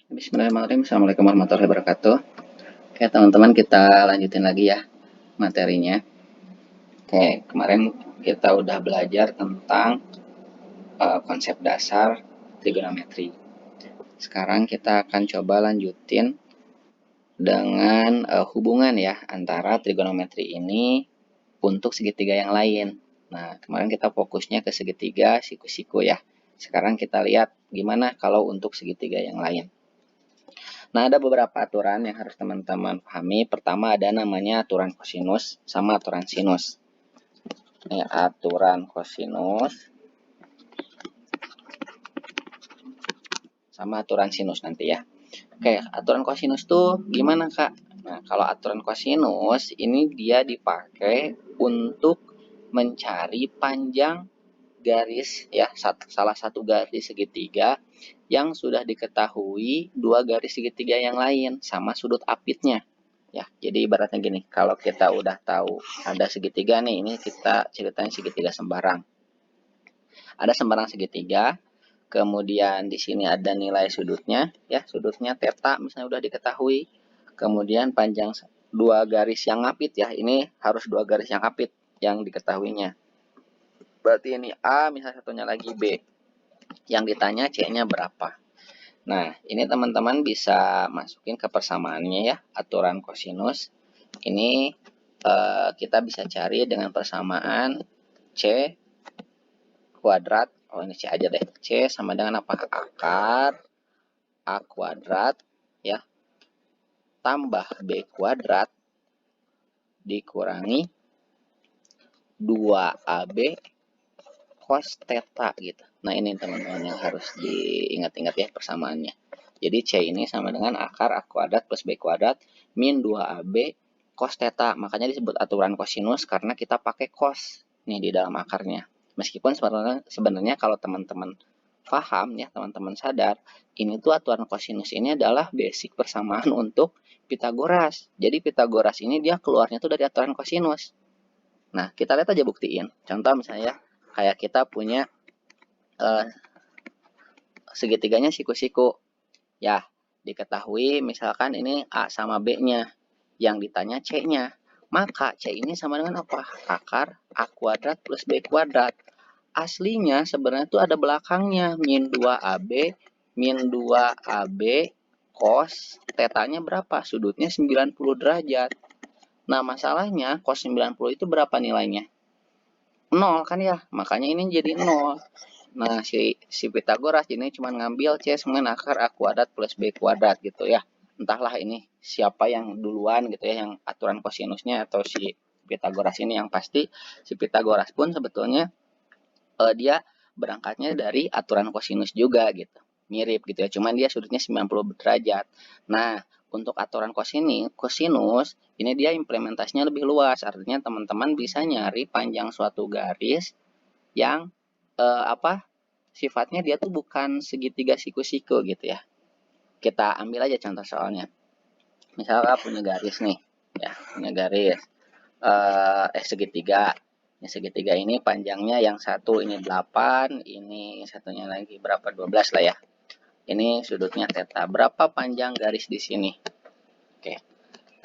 Bismillahirrahmanirrahim. Assalamualaikum warahmatullahi wabarakatuh. Oke, teman-teman, kita lanjutin lagi ya materinya. Oke, kemarin kita udah belajar tentang konsep dasar trigonometri. Sekarang kita akan coba lanjutin dengan hubungan ya antara trigonometri ini untuk segitiga yang lain. Nah, kemarin kita fokusnya ke segitiga siku-siku ya. Sekarang kita lihat gimana kalau untuk segitiga yang lain. Nah, ada beberapa aturan yang harus teman-teman pahami. Pertama ada namanya aturan kosinus sama aturan sinus. Ini aturan kosinus sama aturan sinus nanti ya. Oke, aturan kosinus tuh gimana, Kak? Nah, kalau aturan kosinus ini dia dipakai untuk mencari panjang garis ya, salah satu garis segitiga yang sudah diketahui dua garis segitiga yang lain sama sudut apitnya. Ya, jadi ibaratnya gini, kalau kita udah tahu ada segitiga nih, ini kita ceritain segitiga sembarang. Ada sembarang segitiga, kemudian di sini ada nilai sudutnya, ya sudutnya theta misalnya udah diketahui. Kemudian panjang dua garis yang ngapit ya, ini harus dua garis yang ngapit yang diketahuinya. Berarti ini A, misalnya satunya lagi B. Yang ditanya C-nya berapa. Nah, ini teman-teman bisa masukin ke persamaannya ya, aturan kosinus. Ini kita bisa cari dengan persamaan C kuadrat. Oh, ini C aja deh. C sama dengan apa? Akar A kuadrat ya tambah B kuadrat dikurangi 2AB cos theta gitu. Nah, ini teman-teman yang harus diingat-ingat ya persamaannya. Jadi C ini sama dengan akar A kuadrat plus B kuadrat min 2AB cos theta. Makanya disebut aturan kosinus karena kita pakai cos nih di dalam akarnya. Meskipun sebenarnya kalau teman-teman paham ya, teman-teman sadar, ini tuh aturan kosinus ini adalah basic persamaan untuk Pitagoras. Jadi Pitagoras ini dia keluarnya tuh dari aturan kosinus. Nah, kita lihat aja buktiin. Contoh misalnya kayak kita punya segitiganya siku-siku. Ya, diketahui misalkan ini A sama B-nya. Yang ditanya C-nya. Maka C ini sama dengan apa? Akar A kuadrat plus B kuadrat. Aslinya sebenarnya itu ada belakangnya. Min 2AB, min 2AB cos tetanya berapa? Sudutnya 90 derajat. Nah, masalahnya cos 90 itu berapa nilainya? 0 kan ya? Makanya ini jadi 0. Nah, si Pitagoras ini cuma ngambil C sama akar A kuadrat plus B kuadrat gitu ya. Entahlah ini siapa yang duluan gitu ya, yang aturan kosinusnya atau si Pitagoras ini. Yang pasti si Pitagoras pun sebetulnya dia berangkatnya dari aturan kosinus juga gitu. Mirip gitu ya, cuman dia sudutnya 90 derajat. Nah, untuk aturan kosinus ini dia implementasinya lebih luas. Artinya teman-teman bisa nyari panjang suatu garis yang sifatnya dia tuh bukan segitiga siku-siku gitu ya. Kita ambil aja contoh soalnya. Misalnya punya garis nih, ya punya garis segitiga. Ini segitiga ini panjangnya yang satu ini 8, ini satunya lagi berapa? 12 lah ya. Ini sudutnya theta. Berapa panjang garis di sini? Oke.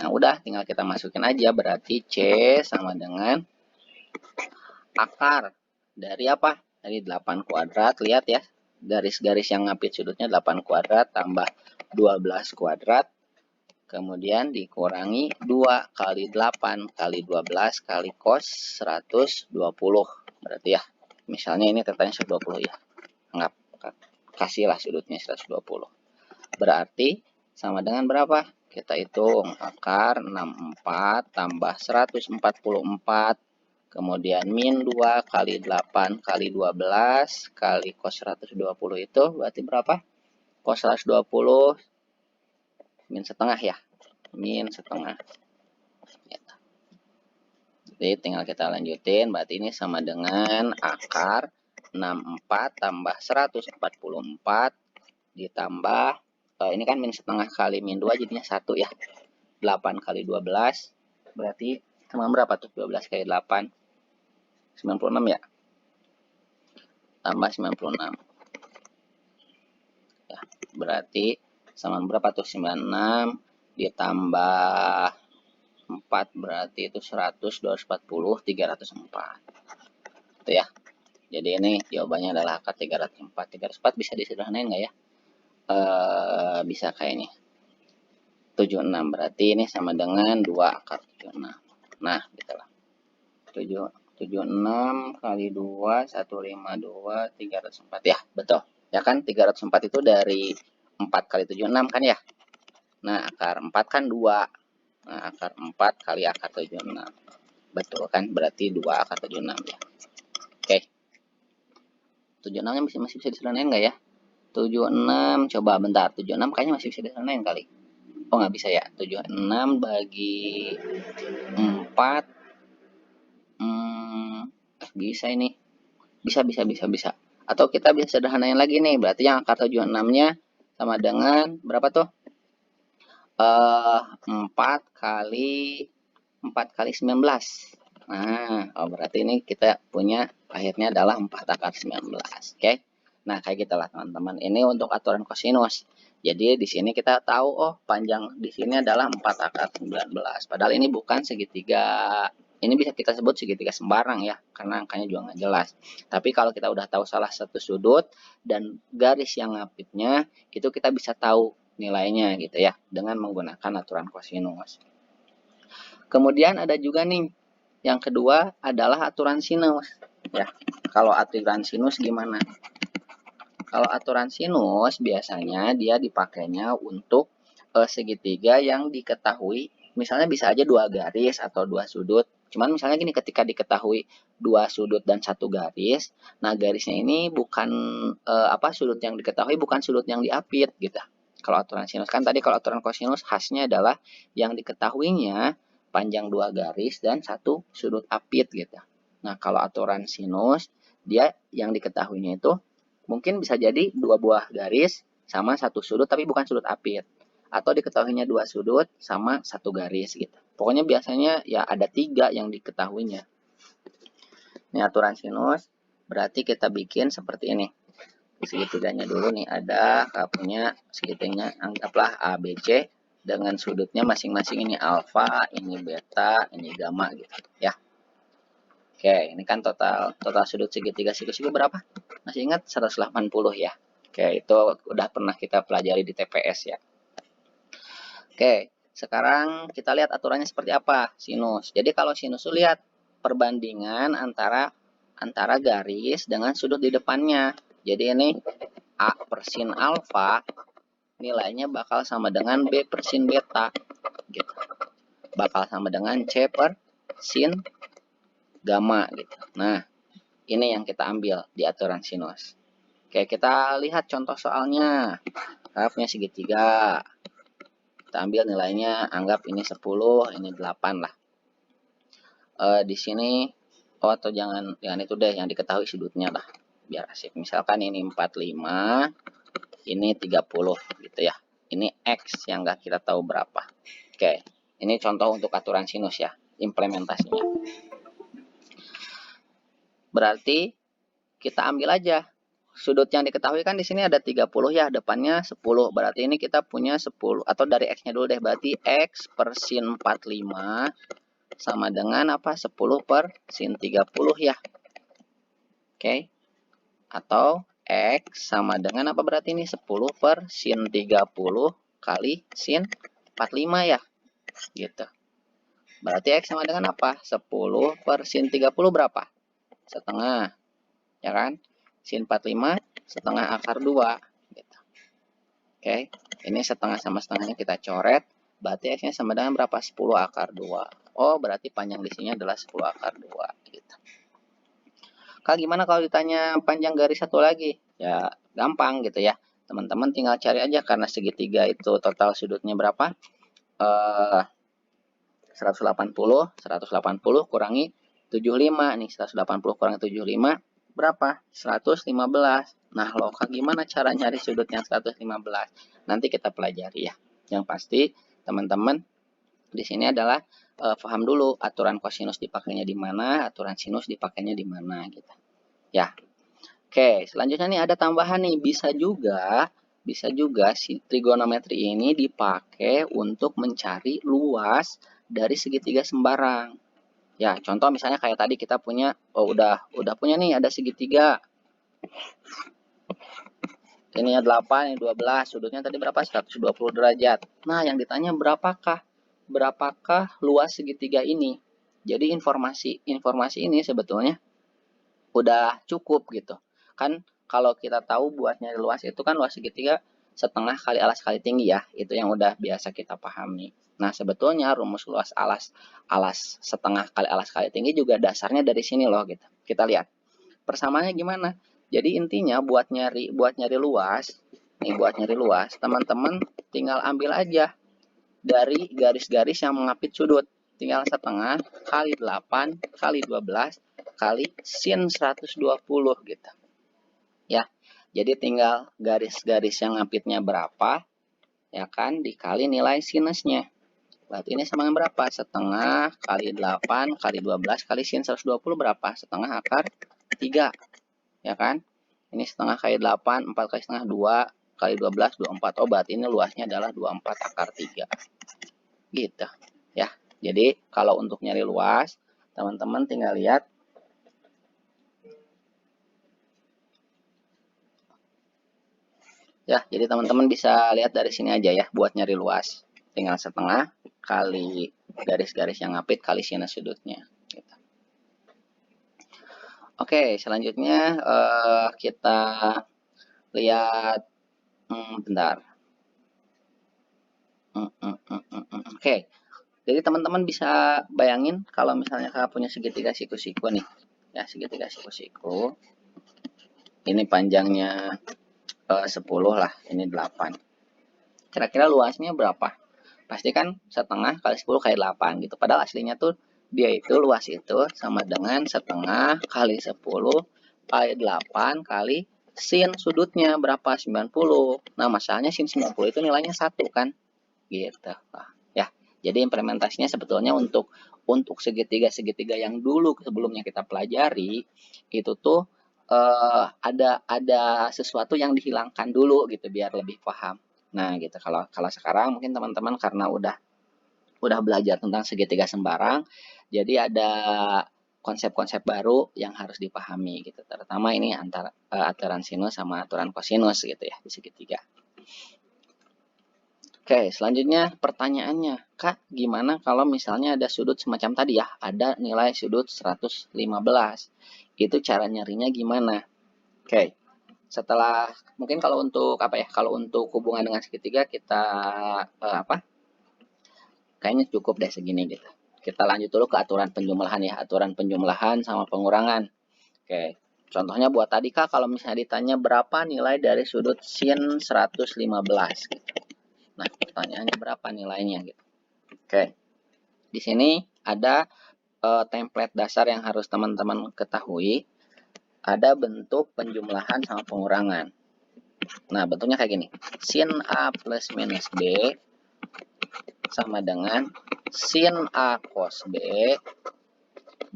Nah, udah tinggal kita masukin aja, berarti C sama dengan akar dari apa? Dari 8 kuadrat, lihat ya. Garis-garis yang ngapit sudutnya 8 kuadrat tambah 12 kuadrat. Kemudian dikurangi 2 kali 8 kali 12 kali cos 120. Berarti ya, misalnya ini tetanya 120 ya. Anggap, kasihlah sudutnya 120. Berarti sama dengan berapa? Kita hitung akar 64 tambah 144. Kemudian min 2 kali 8 kali 12 kali cos 120 itu berarti berapa? Cos 120 min setengah ya. Min setengah. Jadi tinggal kita lanjutin. Berarti ini sama dengan akar 64 tambah 144 ditambah ini kan min setengah kali min 2 jadinya 1 ya. 8 kali 12 berarti sama berapa tuh? 12 kali 8 96 ya. Tambah 96. Ya, berarti sama berapa tuh? 96 ditambah 4 berarti itu 100, 240, 304. Itu ya. Jadi ini jawabannya adalah akar 304. 304 bisa disederhanain nggak ya? Bisa kayaknya. 76 berarti ini sama dengan 2 akar 76. Nah, gitu lah. 76 kali 2, 152, 304 ya, betul. Ya kan, 304 itu dari 4 kali 76 kan ya. Nah, akar 4 kan 2. Nah, akar 4 kali akar 76. Betul kan, berarti 2 akar 76 ya. Oke. 76-nya masih bisa disederhanain nggak ya? 76, coba bentar. 76 kayaknya masih bisa disederhanain kali. Oh, nggak bisa ya. 76 bagi 4. Bisa ini. Bisa. Atau kita bisa sederhanain lagi nih. Berarti yang akar 76-nya sama dengan berapa tuh? 4 kali 19. Nah, berarti ini kita punya akhirnya adalah 4 akar 19. Oke. Nah, kayak gitulah teman-teman. Ini untuk aturan kosinus. Jadi di sini kita tahu panjang di sini adalah 4 akar 19. Padahal ini bukan segitiga. Ini bisa kita sebut segitiga sembarang ya, karena angkanya juga nggak jelas. Tapi kalau kita udah tahu salah satu sudut dan garis yang ngapitnya, itu kita bisa tahu nilainya gitu ya, dengan menggunakan aturan kosinus. Kemudian ada juga nih, yang kedua adalah aturan sinus. Ya, kalau aturan sinus gimana? Kalau aturan sinus biasanya dia dipakainya untuk segitiga yang diketahui, misalnya bisa aja 2 garis atau 2 sudut. Cuman misalnya gini, ketika diketahui 2 sudut dan 1 garis, nah garisnya ini bukan sudut yang diketahui bukan sudut yang diapit gitu. Kalau aturan sinus kan tadi, kalau aturan kosinus khasnya adalah yang diketahuinya panjang 2 garis dan 1 sudut apit gitu. Nah, kalau aturan sinus dia yang diketahuinya itu mungkin bisa jadi 2 buah garis sama 1 sudut tapi bukan sudut apit. Atau diketahuinya 2 sudut sama 1 garis gitu. Pokoknya biasanya ya ada 3 yang diketahuinya. Ini aturan sinus, berarti kita bikin seperti ini. Segitiganya dulu nih, ada punya segitiganya, anggaplah ABC dengan sudutnya masing-masing, ini alfa, ini beta, ini gamma gitu ya. Oke, ini kan total sudut segitiga siku-siku berapa? Masih ingat 180 ya. Oke, itu udah pernah kita pelajari di TPS ya. Oke, sekarang kita lihat aturannya seperti apa sinus. Jadi kalau sinus itu lihat perbandingan antara garis dengan sudut di depannya. Jadi ini A per sin alfa nilainya bakal sama dengan B per sin beta gitu. Bakal sama dengan C per sin gamma gitu. Nah, ini yang kita ambil di aturan sinus. Oke, kita lihat contoh soalnya. Grafnya segitiga. Kita ambil nilainya, anggap ini 10, ini 8 lah. Di sini, atau jangan itu deh, yang diketahui sudutnya lah, biar asik. Misalkan ini 45, ini 30 gitu ya. Ini X yang nggak kita tahu berapa. Oke, ini contoh untuk aturan sinus ya, implementasinya. Berarti kita ambil aja sudut yang diketahui kan di sini ada 30 ya, depannya 10. Berarti ini kita punya 10, atau dari X-nya dulu deh. Berarti X per sin 45 sama dengan apa? 10 per sin 30 ya. Oke. Atau X sama dengan apa berarti ini? 10 per sin 30 kali sin 45 ya. Gitu. Berarti X sama dengan apa? 10 per sin 30 berapa? Setengah. Ya kan? Sin 45 setengah akar 2 gitu. Oke, ini setengah sama setengahnya kita coret, berarti X-nya sama dengan berapa? 10 akar 2. Oh, berarti panjang di sini adalah 10 akar 2 gitu. Kak, gimana kalau ditanya panjang garis satu lagi? Ya, gampang gitu ya. Teman-teman tinggal cari aja, karena segitiga itu total sudutnya berapa? 180 kurangi 75 nih, 180 kurangi 75 berapa? 115. Nah, loh Kak, gimana cara nyari sudut yang 115? Nanti kita pelajari ya. Yang pasti teman-teman di sini adalah paham dulu aturan kosinus dipakainya di mana, aturan sinus dipakainya di mana gitu. Ya. Oke, selanjutnya nih ada tambahan nih, bisa juga bisa juga si trigonometri ini dipakai untuk mencari luas dari segitiga sembarang. Ya, contoh misalnya kayak tadi kita punya, udah punya nih ada segitiga. Ini 8, ini 12, sudutnya tadi berapa? 120 derajat. Nah, yang ditanya berapakah luas segitiga ini? Jadi informasi ini sebetulnya udah cukup gitu. Kan kalau kita tahu buat nyari luas itu kan luas segitiga setengah kali alas kali tinggi ya. Itu yang udah biasa kita pahami. Nah, sebetulnya rumus luas alas setengah kali alas kali tinggi juga dasarnya dari sini loh gitu. Kita lihat. Persamaannya gimana? Jadi intinya buat nyari luas, nih buat nyari luas, teman-teman tinggal ambil aja dari garis-garis yang mengapit sudut. Tinggal setengah kali 8 kali 12 kali sin 120 gitu. Ya. Jadi tinggal garis-garis yang ngapitnya berapa, ya kan, dikali nilai sinusnya. Berarti ini sama dengan berapa? Setengah kali 8 kali 12 kali sin 120 berapa? Setengah akar 3. Ya kan? Ini setengah kali 8, 4 kali setengah 2, kali 12, 24. Oh, berarti ini luasnya adalah 24 akar 3. Gitu. Ya. Jadi, kalau untuk nyari luas, teman-teman tinggal lihat. Ya, jadi teman-teman bisa lihat dari sini aja ya, buat nyari luas. Tinggal setengah kali garis-garis yang ngapit kali sinus sudutnya. Gitu. Oke, selanjutnya kita lihat, bentar. Oke, jadi teman-teman bisa bayangin kalau misalnya kakak punya segitiga siku-siku nih. Ya, segitiga siku-siku. Ini panjangnya 10 lah, ini 8. Kira-kira luasnya berapa? Pasti kan setengah kali 10 kali 8 gitu. Padahal aslinya tuh dia itu luas itu sama dengan setengah kali 10 kali 8 kali sin sudutnya berapa? 90. Nah, masalahnya sin 90 itu nilainya 1 kan? Gitu. Nah, ya. Jadi implementasinya sebetulnya untuk segitiga-segitiga yang dulu sebelumnya kita pelajari itu tuh ada sesuatu yang dihilangkan dulu gitu biar lebih paham. Nah, gitu. Kalau kalau sekarang mungkin teman-teman karena udah belajar tentang segitiga sembarang, jadi ada konsep-konsep baru yang harus dipahami gitu. Terutama ini antara aturan sinus sama aturan kosinus gitu ya di segitiga. Oke, selanjutnya pertanyaannya, Kak, gimana kalau misalnya ada sudut semacam tadi ya, ada nilai sudut 115. Itu cara nyarinya gimana? Oke, setelah mungkin kalau untuk apa ya? Kalau untuk hubungan dengan segitiga kita kayaknya cukup deh segini gitu. Kita lanjut dulu ke aturan penjumlahan ya, aturan penjumlahan sama pengurangan. Oke, contohnya buat tadi Kak, kalau misalnya ditanya berapa nilai dari sudut sin 115 gitu. Nah, pertanyaannya berapa nilainya gitu. Oke, di sini ada template dasar yang harus teman-teman ketahui. Ada bentuk penjumlahan sama pengurangan. Nah, bentuknya kayak gini. Sin A plus minus B sama dengan sin A cos B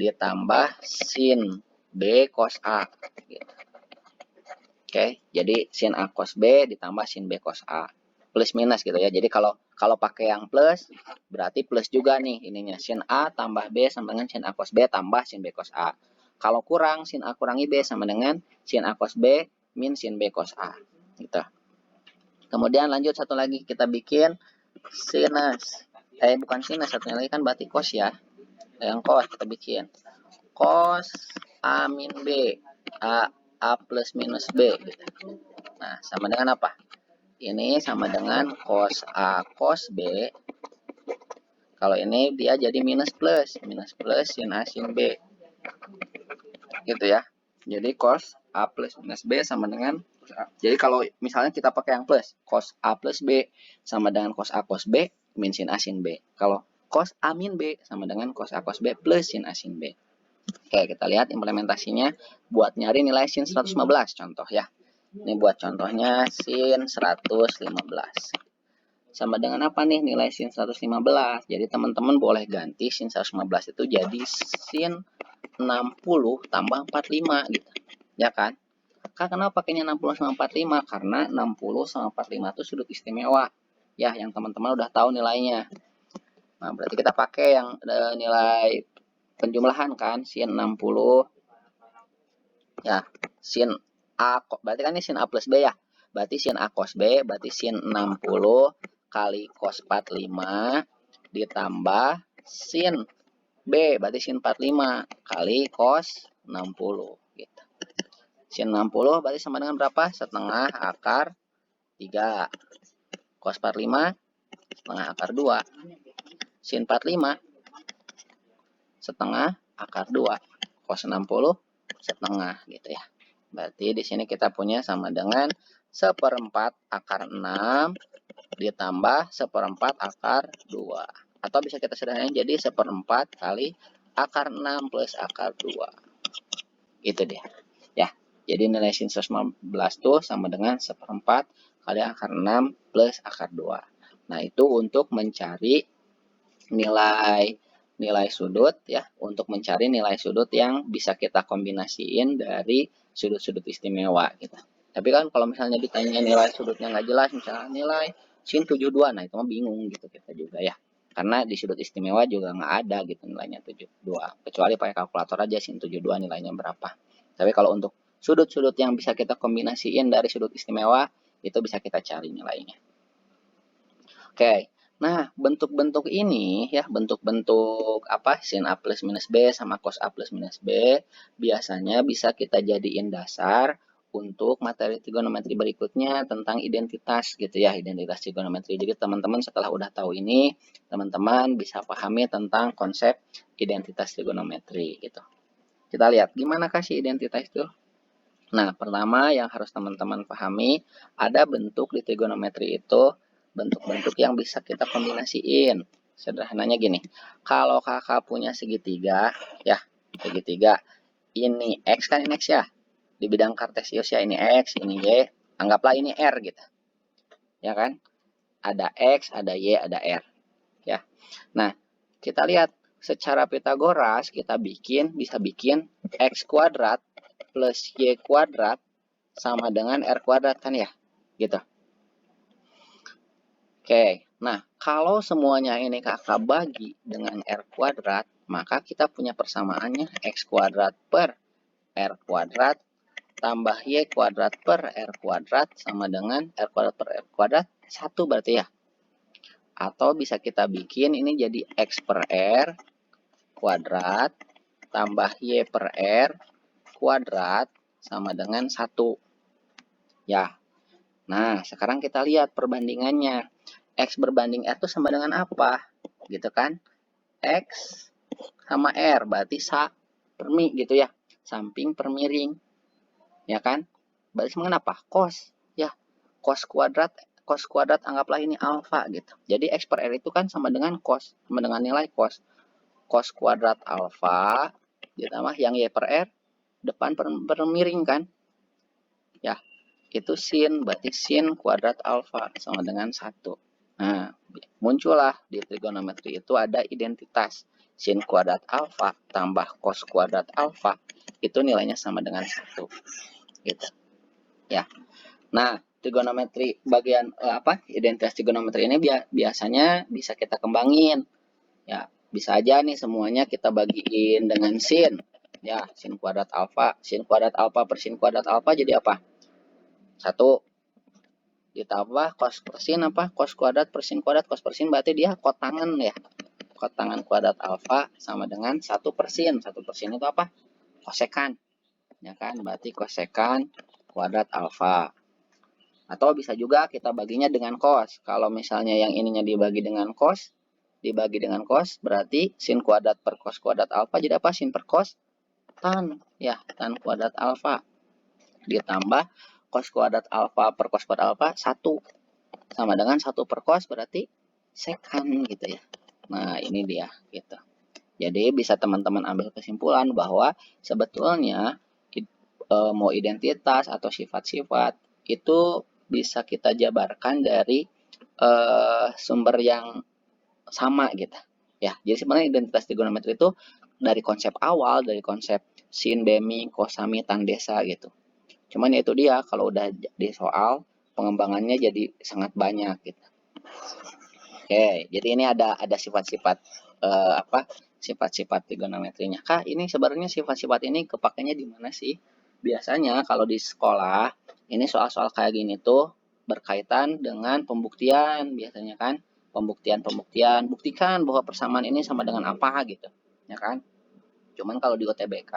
ditambah sin B cos A. Gitu. Oke, jadi sin A cos B ditambah sin B cos A. Plus minus gitu ya. Jadi kalau pakai yang plus, berarti plus juga nih ininya. Sin A tambah B sama dengan sin A cos B tambah sin B cos A. Kalau kurang, sin A kurangi B sama dengan sin A cos B min sin B cos A. Gitu. Kemudian lanjut satu lagi, kita bikin sinus. Bukan sinus, satunya lagi kan berarti cos ya. Yang cos kita bikin. Cos A min B. A plus minus B. Gitu. Nah, sama dengan apa? Ini sama dengan cos A cos B. Kalau ini dia jadi minus plus sin A sin B. Gitu ya. Jadi cos A plus minus B sama dengan cos A. Jadi kalau misalnya kita pakai yang plus, cos A plus B sama dengan cos A cos B min sin A sin B. Kalau cos A min B sama dengan cos A cos B plus sin A sin B. Oke, kita lihat implementasinya buat nyari nilai sin 115 contoh ya. Ini buat contohnya sin 115. Sama dengan apa nih nilai sin 115? Jadi teman-teman boleh ganti sin 115 itu jadi sin 60 tambah 45 gitu. Ya kan? Kak, kenapa pakainya 60 sama 45? Karena 60 sama 45 itu sudut istimewa. Ya, yang teman-teman udah tahu nilainya. Nah, berarti kita pakai yang nilai penjumlahan kan, sin 60. Ya, sin A, berarti kan ini sin A plus B ya. Berarti sin A cos B, berarti sin 60 kali cos 45 ditambah sin B, berarti sin 45 kali cos 60 gitu. Sin 60 berarti sama dengan berapa? Setengah akar 3. Cos 45 setengah akar 2. Sin 45 setengah akar 2. Cos 60 setengah gitu ya. Berarti di sini kita punya sama dengan 1/4 akar 6 ditambah 1/4 akar 2. Atau bisa kita sederhanain jadi 1/4 kali akar 6 plus akar 2. Itu dia. Ya, jadi nilai sin 115 tuh sama dengan 1/4 kali akar 6 plus akar 2. Nah, itu untuk mencari nilai sudut ya, untuk mencari nilai sudut yang bisa kita kombinasiin dari sudut-sudut istimewa gitu. Tapi kan kalau misalnya ditanya nilai sudutnya nggak jelas, misalnya nilai sin 72, nah itu mah bingung gitu kita juga ya. Karena di sudut istimewa juga nggak ada gitu nilainya 72. Kecuali pakai kalkulator aja sin 72 nilainya berapa. Tapi kalau untuk sudut-sudut yang bisa kita kombinasiin dari sudut istimewa, itu bisa kita cari nilainya. Oke, nah bentuk-bentuk ini ya, bentuk-bentuk apa, sin A plus minus B sama cos A plus minus B, biasanya bisa kita jadiin dasar untuk materi trigonometri berikutnya tentang identitas gitu ya, identitas trigonometri. Jadi teman-teman setelah udah tahu ini, teman-teman bisa pahami tentang konsep identitas trigonometri gitu. Kita lihat gimana kasih identitas itu. Nah, pertama yang harus teman-teman pahami, ada bentuk di trigonometri itu, bentuk-bentuk yang bisa kita kombinasiin. Sederhananya gini, kalau kakak punya segitiga, ya, segitiga, ini X kan ini X ya, di bidang kartesius ya, ini X, ini Y, anggaplah ini R gitu, ya kan, ada X, ada Y, ada R, ya. Nah, kita lihat, secara Pitagoras, kita bisa bikin X kuadrat plus Y kuadrat sama dengan R kuadrat kan ya, gitu. Oke, nah kalau semuanya ini kakak bagi dengan R kuadrat, maka kita punya persamaannya X kuadrat per R kuadrat tambah Y kuadrat per R kuadrat sama dengan R kuadrat per R kuadrat 1 berarti ya. Atau bisa kita bikin ini jadi X per R kuadrat tambah Y per R kuadrat sama dengan 1. Ya, nah sekarang kita lihat perbandingannya. X berbanding R itu sama dengan apa? Gitu kan? X sama R berarti permi gitu ya. Samping per miring. Ya kan? Berarti sama dengan apa? Cos. Ya. Cos kuadrat anggaplah ini alfa gitu. Jadi X per R itu kan sama dengan cos. Sama dengan nilai cos. Cos kuadrat alfa ditambah yang Y per R depan per miring kan? Ya. Itu sin. Berarti sin kuadrat alfa sama dengan 1. Nah, muncullah di trigonometri itu ada identitas sin kuadrat alfa tambah cos kuadrat alfa itu nilainya sama dengan 1 gitu ya. Nah, trigonometri bagian identitas trigonometri ini biasanya bisa kita kembangin ya. Bisa aja nih semuanya kita bagiin dengan sin ya, sin kuadrat alfa per sin kuadrat alfa jadi apa? 1 ditambah cos persin cos kuadrat persin kuadrat cos persin berarti dia kotangan ya, kotangan kuadrat alfa sama dengan 1 persin. 1 persin itu apa? Kosekan ya kan, berarti kosekan kuadrat alfa. Atau bisa juga kita baginya dengan cos. Kalau misalnya yang ininya dibagi dengan cos berarti sin kuadrat per cos kuadrat alfa jadi apa? Sin per cos tan ya, tan kuadrat alfa ditambah cos kuadrat alfa per cos kuadrat alfa 1 sama dengan 1 per cos berarti sekan gitu ya. Nah, ini dia gitu. Jadi bisa teman-teman ambil kesimpulan bahwa sebetulnya mau identitas atau sifat-sifat itu bisa kita jabarkan dari sumber yang sama gitu. Ya, jadi sebenarnya identitas trigonometri itu dari konsep awal, dari konsep sin, bemi, kosami, tandesa gitu. Cuman ya itu dia, kalau udah di soal pengembangannya jadi sangat banyak gitu. Oke, jadi ini ada sifat-sifat apa? Sifat-sifat trigonometrinya. Kak, ini sebenarnya sifat-sifat ini kepakainya di mana sih? Biasanya kalau di sekolah, ini soal-soal kayak gini tuh berkaitan dengan pembuktian biasanya kan. Pembuktian, buktikan bahwa persamaan ini sama dengan apa gitu. Ya kan? Cuman kalau di UTBK,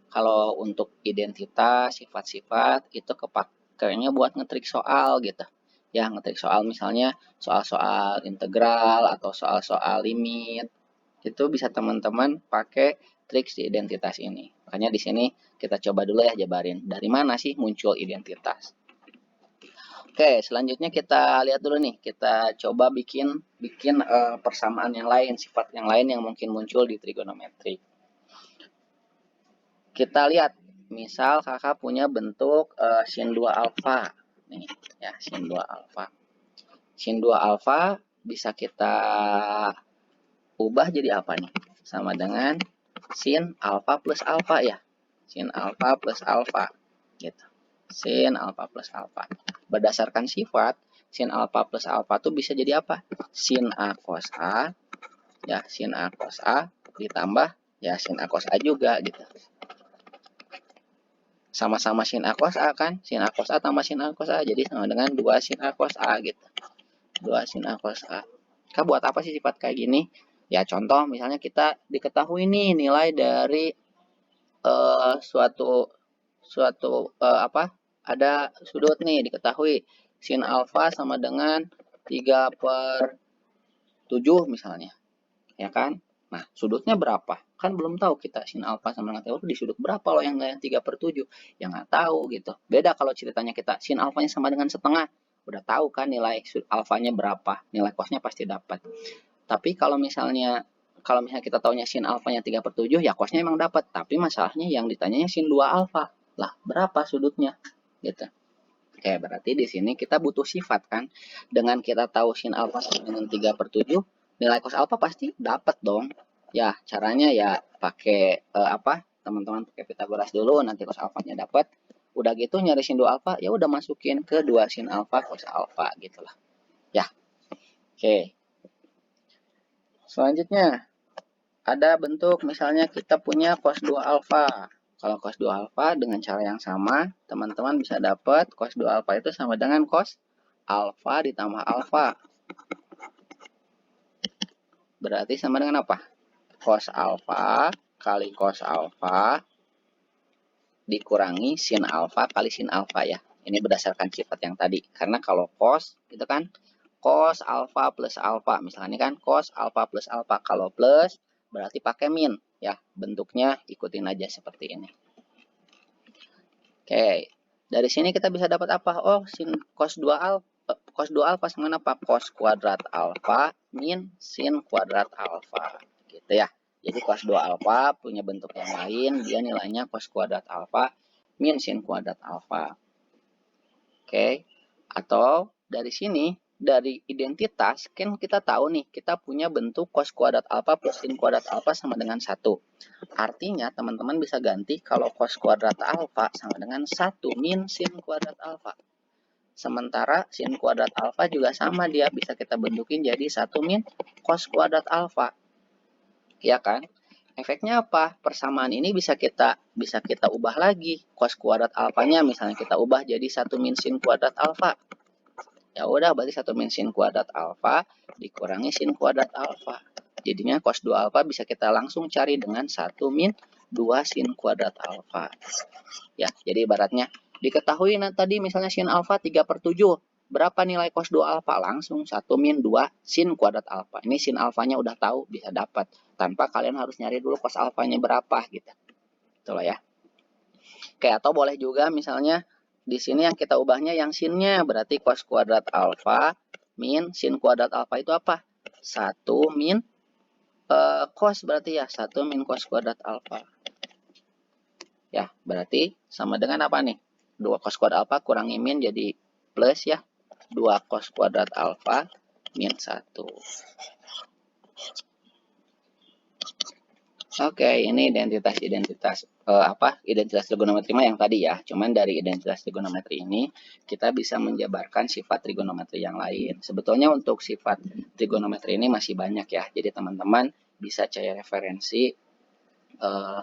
kalau untuk identitas, sifat-sifat itu kepakainya buat ngetrik soal gitu. Ya, ngetrik soal misalnya soal-soal integral atau soal-soal limit. Itu bisa teman-teman pakai trik di identitas ini. Makanya di sini kita coba dulu ya jabarin. Dari mana sih muncul identitas? Oke, selanjutnya kita lihat dulu nih. Kita coba bikin bikin persamaan yang lain, sifat yang lain yang mungkin muncul di trigonometri. Kita lihat, misal kakak punya bentuk sin 2 alfa. Nih, ya, sin 2 alfa. Sin 2 alfa bisa kita ubah jadi apa nih? Sama dengan sin alfa plus alfa ya. Sin alfa plus alfa. Gitu. Sin alfa plus alfa. Berdasarkan sifat, sin alfa plus alfa tuh bisa jadi apa? Sin A cos A. Ya, sin A cos A ditambah ya sin A cos A juga gitu. Sama-sama sin A cos A kan, sin A cos A tambah sin A cos A, jadi sama dengan 2 sin A cos A gitu. 2 sin A cos A. Kak, buat apa sih sifat kayak gini? Ya contoh misalnya kita diketahui nih nilai dari suatu suatu apa? Ada sudut nih diketahui sin alfa sama dengan 3/7 misalnya. Ya kan? Nah, sudutnya berapa? Kan belum tahu kita sin alfa sama dengan teori di sudut berapa loh yang 3/7. Ya nggak tahu gitu. Beda kalau ceritanya kita sin alfanya sama dengan setengah. Udah tahu kan nilai alfanya berapa. Nilai cosnya pasti dapat. Tapi kalau misalnya kita taunya sin alfanya 3/7, ya cosnya emang dapat. Tapi masalahnya yang ditanyanya sin 2 alfa. Lah, berapa sudutnya? Gitu. Oke, berarti di sini kita butuh sifat kan. Dengan kita tahu sin alfa sama dengan 3/7, nilai cos alfa pasti dapat dong. Ya, caranya ya pakai apa? Teman-teman pakai Pitagoras dulu, nanti cos alfanya dapat. Udah gitu nyari sin 2 alfa, ya udah masukin ke 2 sin alfa cos alfa gitu lah. Ya. Oke. Selanjutnya ada bentuk misalnya kita punya cos 2 alfa. Kalau cos 2 alfa dengan cara yang sama, teman-teman bisa dapat cos 2 alfa itu sama dengan cos alfa ditambah alfa. Berarti sama dengan apa? Cos alfa kali cos alfa dikurangi sin alfa kali sin alfa ya. Ini berdasarkan sifat yang tadi. Karena kalau cos itu kan cos alfa plus alfa. Misalnya kan cos alfa plus alfa. Kalau plus berarti pakai min. Ya, bentuknya ikutin aja seperti ini. Oke, dari sini kita bisa dapat apa? Oh, sin cos 2 alfa. Cos 2 alfa sama apa? Cos kuadrat alfa min sin kuadrat alfa. Gitu ya. Jadi cos 2 alfa punya bentuk yang lain. Dia nilainya cos kuadrat alfa min sin kuadrat alfa. Oke. Atau dari sini, dari identitas, kan kita tahu nih, kita punya bentuk cos kuadrat alfa plus sin kuadrat alfa sama dengan 1. Artinya, teman-teman bisa ganti kalau cos kuadrat alfa sama dengan 1 min sin kuadrat alfa. Sementara sin kuadrat alfa juga sama, dia bisa kita bentukin jadi 1 min cos kuadrat alfa. Ya kan? Efeknya apa? Persamaan ini bisa kita ubah lagi. Cos kuadrat alfanya misalnya kita ubah jadi 1 min sin kuadrat alfa. Ya udah, berarti 1 min sin kuadrat alfa dikurangi sin kuadrat alfa. Jadinya cos 2 alfa bisa kita langsung cari dengan 1 min 2 sin kuadrat alfa. Ya, jadi ibaratnya diketahui tadi misalnya sin alfa 3/7. Berapa nilai cos 2 alfa? Langsung 1 min 2 sin kuadrat alfa. Ini sin alfanya udah tahu, bisa dapat. Tanpa kalian harus nyari dulu cos alfanya berapa gitu. Itulah ya. Oke, atau boleh juga misalnya di sini yang kita ubahnya yang sinnya, berarti cos kuadrat alfa min sin kuadrat alfa itu apa? 1 min cos berarti ya, 1 min cos kuadrat alfa. Ya, berarti sama dengan apa nih? 2 cos kuadrat alfa kurangi min jadi plus ya. 2 cos kuadrat alfa min 1. Oke, ini identitas trigonometri mah yang tadi ya. Cuman dari identitas trigonometri ini kita bisa menjabarkan sifat trigonometri yang lain. Sebetulnya untuk sifat trigonometri ini masih banyak ya. Jadi teman-teman bisa cari referensi eh,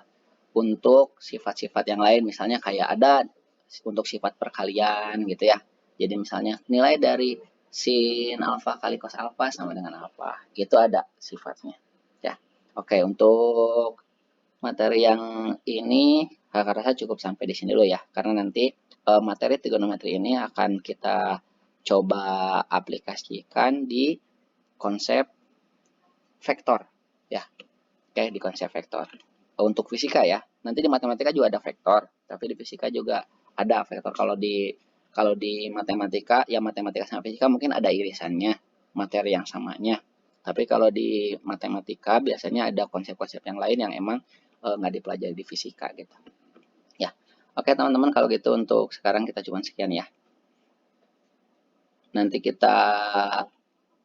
untuk sifat-sifat yang lain. Misalnya kayak ada untuk sifat perkalian gitu ya. Jadi misalnya nilai dari sin alfa kali cos alfa sama dengan apa. Itu ada sifatnya. Ya. Oke, untuk materi yang ini kakak rasa cukup sampai di sini dulu ya, karena nanti materi trigonometri ini akan kita coba aplikasikan di konsep vektor ya. Oke, di konsep vektor. Untuk fisika ya, nanti di matematika juga ada vektor, tapi di fisika juga ada vektor. Kalau di matematika, ya matematika sama fisika mungkin ada irisannya, materi yang samanya. Tapi kalau di matematika biasanya ada konsep-konsep yang lain yang emang nggak dipelajari di fisika gitu. Ya, oke teman-teman kalau gitu untuk sekarang kita cuma sekian ya. Nanti kita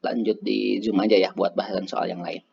lanjut di Zoom aja ya buat bahasan soal yang lain.